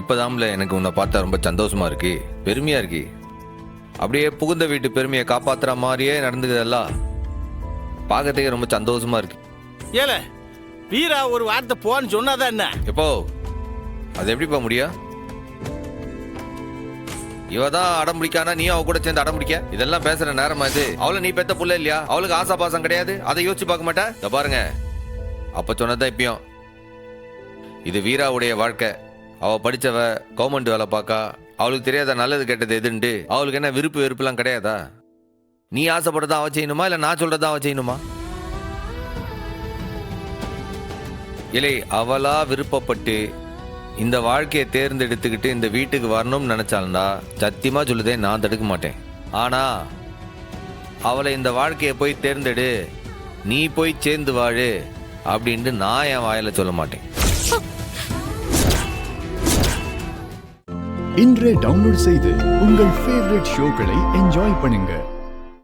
இப்போதாம்ல எனக்கு உன்னை பார்த்தா ரொம்ப சந்தோஷமா இருக்கு, பெருமையா இருக்கு. அப்படியே புகுந்த வீட்டு பெருமையை காப்பாத்துற மாதிரியே நடந்துக்குதெல்லாம் பார்க்கறதுக்கே ரொம்ப சந்தோஷமா இருக்கு. ஏல வீரா ஒரு வார்த்தை போன்னு சொன்னாதான் என்ன? எப்போ அது எப்படிப்பா முடியும்? இவ தான் அடம் பிடிக்கானா, நீ அவ கூட சேர்ந்து அடம் பிடிக்க? இதெல்லாம் பேசுற நேரமா இது? அவளை நீ பெத்த புள்ள இல்லையா? அவளுக்கு ஆசா பாசம் கிடையாது? அதை யோசிச்சு பார்க்க மாட்டேன்? இத பாருங்க, அப்ப சொன்னதான் இப்பயும் இது வீராவுடைய வாழ்க்கை. அவ படிச்சவ, கவர்மெண்ட் வேலை பார்க்கா. அவளுக்கு தெரியாத நல்லது கெட்டது எதுண்டு? அவளுக்கு என்ன விருப்பு வெறுப்புலாம் கிடையாதா? நீ ஆசைப்பட்டதான் அவ செய்யணுமா, இல்ல நான் சொல்றதான் அவ செய்யணுமா? இல்லை, அவளா விருப்பப்பட்டு இந்த வாழ்க்கையை தேர்ந்தெடுத்துக்கிட்டு இந்த வீட்டுக்கு வரணும்னு நினைச்சால்னா சத்தியமா சொல்லுதே, நான் தடுக்க மாட்டேன். ஆனா அவளை இந்த வாழ்க்கையை போய் தேர்ந்தெடு, நீ போய் சேர்ந்து வாழு அப்படின்ட்டு நான் என் வாயில சொல்ல மாட்டேன். இன்றே டவுன்லோட் செய்து உங்கள் ஃபேவரட் ஷோக்களை என்ஜாய் பண்ணுங்க.